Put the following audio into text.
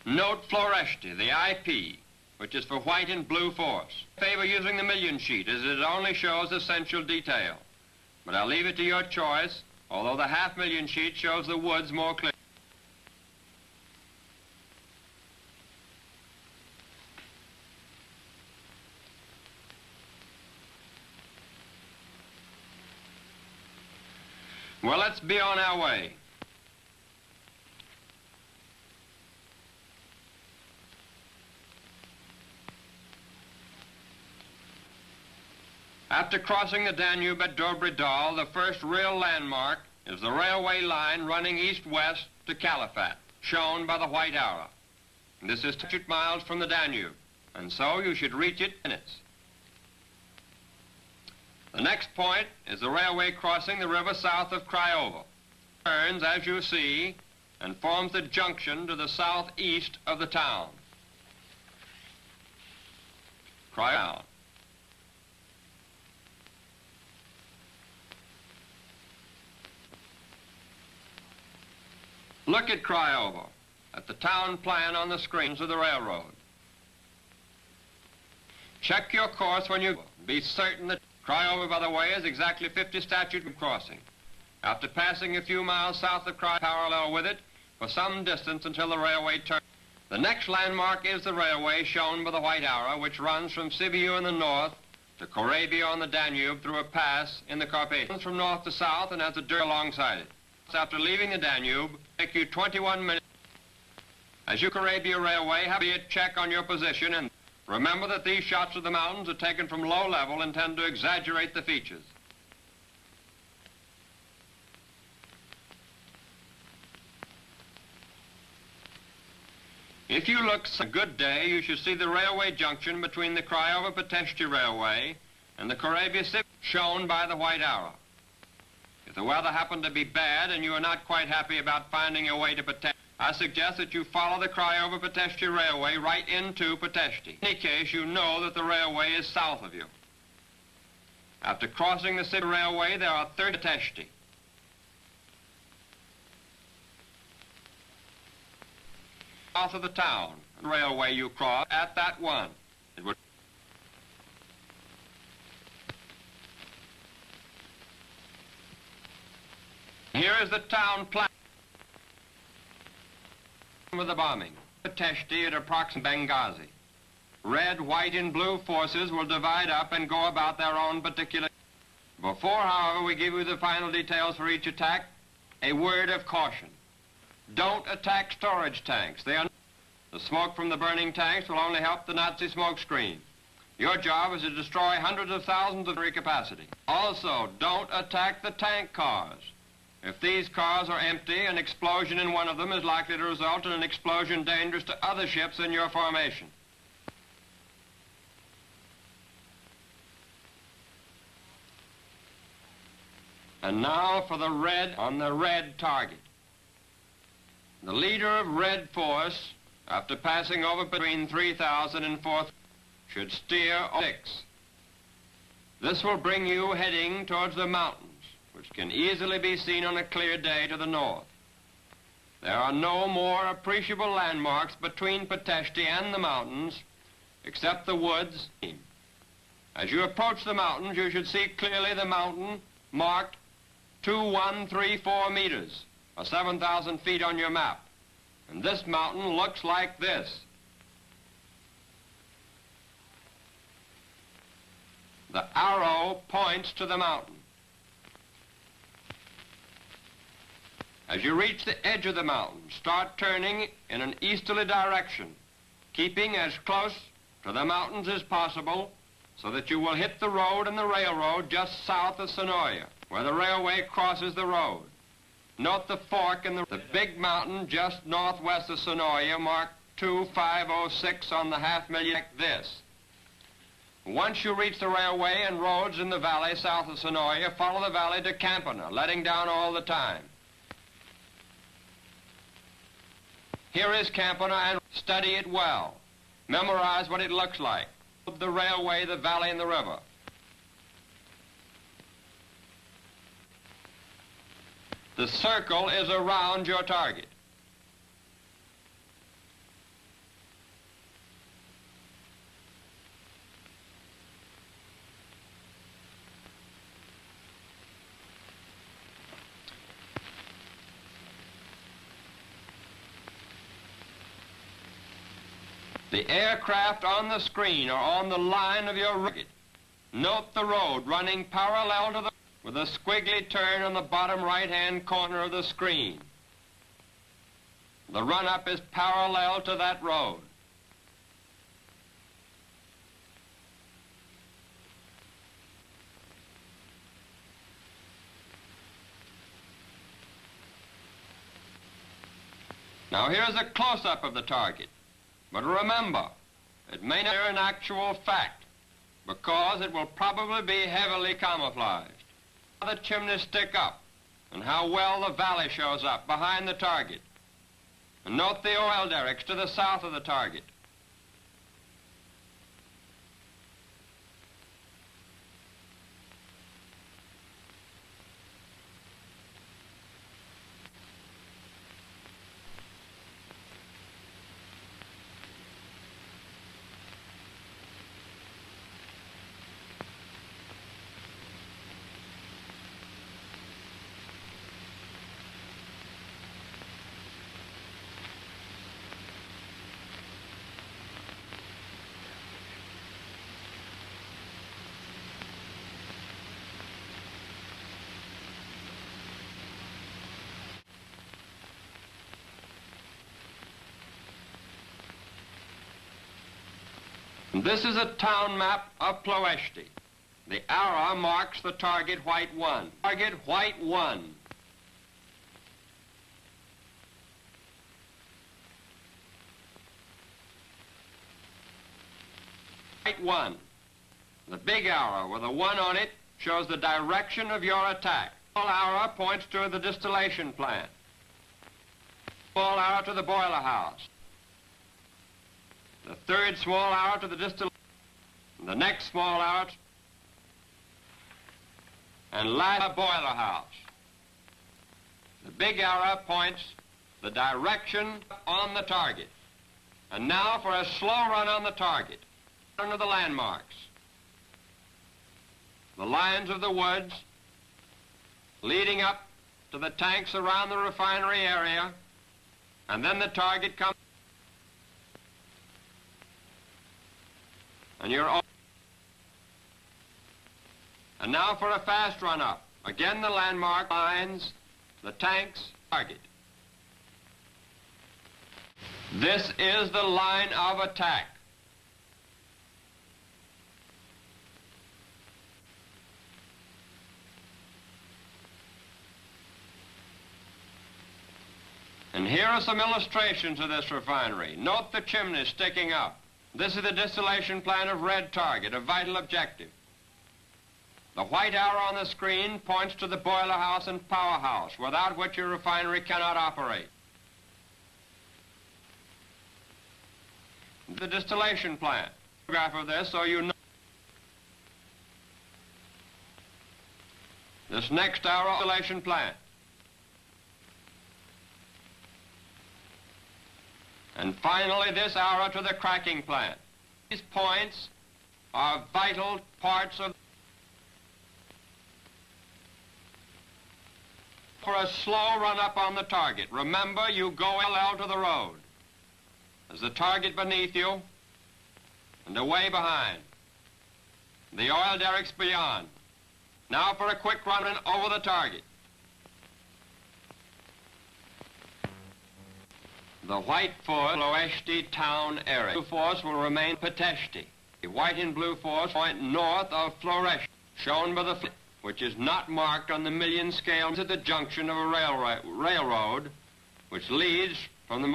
Note Ploesti, the IP, which is for white and blue force. I favor using the million sheet, as it only shows essential detail. But I'll leave it to your choice, although the half-million sheet shows the woods more clearly. Well, let's be on our way. After crossing the Danube at Dobry-Dal, the first real landmark is the railway line running east-west to Califat, shown by the white arrow. This is 2 miles from the Danube, and so you should reach it in minutes. The next point is the railway crossing the river south of Craiova. It turns, as you see, and forms the junction to the southeast of the town. Craiova. Look at Craiova, at the town plan on the screens of the railroad. Check your course when you be certain that Craiova, by the way, is exactly 50 statute crossing. After passing a few miles south of Craiova, parallel with it for some distance until the railway turns. The next landmark is the railway shown by the white arrow, which runs from Sibiu in the north to Corabia on the Danube through a pass in the Carpathians. It runs from north to south and has a dirt alongside it. After leaving the Danube, take you 21 minutes. As you Corabia Railway, have a check on your position, and remember that these shots of the mountains are taken from low level and tend to exaggerate the features. If you look a good day, you should see the railway junction between the Craiova-Ploesti Railway and the Corabia shown by the white arrow. If the weather happened to be bad and you are not quite happy about finding your way to Ploesti, I suggest that you follow the Craiova-Ploesti Railway right into Ploesti. In any case, you know that the railway is south of you. After crossing the city railway, there are 30 Ploesti. South of the town, the railway you cross at that one. It would Here is the town plan with the bombing. Ploesti at approximately Benghazi. Red, white, and blue forces will divide up and go about their own particular. Before, however, we give you the final details for each attack, a word of caution. Don't attack storage tanks. The smoke from the burning tanks will only help the Nazi smoke screen. Your job is to destroy hundreds of thousands of capacity. Also, don't attack the tank cars. If these cars are empty, an explosion in one of them is likely to result in an explosion dangerous to other ships in your formation. And now for the red on the red target. The leader of red force, after passing over between 3,000 and 4,000, should steer 6. This will bring you heading towards the mountains, which can easily be seen on a clear day to the north. There are no more appreciable landmarks between Ploesti and the mountains, except the woods. As you approach the mountains, you should see clearly the mountain marked 2134 meters, or 7,000 feet on your map. And this mountain looks like this. The arrow points to the mountain. As you reach the edge of the mountain, start turning in an easterly direction, keeping as close to the mountains as possible so that you will hit the road and the railroad just south of Sonoya, where the railway crosses the road. Note the fork in the big mountain just northwest of Sonoya, marked 2506 on the half-million, like this. Once you reach the railway and roads in the valley south of Sonoya, follow the valley to Campana, letting down all the time. Here is Campana, and study it well. Memorize what it looks like. The railway, the valley, and the river. The circle is around your target. The aircraft on the screen are on the line of your target. Note the road running parallel to the with a squiggly turn on the bottom right-hand corner of the screen. The run-up is parallel to that road. Now here's a close-up of the target. But remember, it may not be an actual fact because it will probably be heavily camouflaged. How the chimneys stick up and how well the valley shows up behind the target. And note the oil derricks to the south of the target. This is a town map of Ploesti. The arrow marks the target white 1. Target white 1. White 1. The big arrow with a 1 on it shows the direction of your attack. Small arrow points to the distillation plant. Small arrow to the boiler house. The third small arrow to the distillation. The next small arrow. And last, boiler house. The big arrow points the direction on the target. And now for a slow run on the target. Under the landmarks. The lines of the woods leading up to the tanks around the refinery area. And then the target comes. And you're. And now for a fast run up. Again the landmark lines, the tanks, target. This is the line of attack. And here are some illustrations of this refinery. Note the chimneys sticking up. This is the distillation plant of red target, a vital objective. The white arrow on the screen points to the boiler house and powerhouse, without which your refinery cannot operate. The distillation plant. Photograph of this so you know. This next arrow, distillation plant. And finally, this arrow to the cracking plant. These points are vital parts of. For a slow run up on the target. Remember, you go parallel to the road. There's the target beneath you and away behind. The oil derricks beyond. Now for a quick run over the target. The white force, Ploesti town area. Blue force will remain Ploesti. The white and blue force point north of Ploesti, shown by the flag, which is not marked on the million scale at the junction of a railroad, which leads from the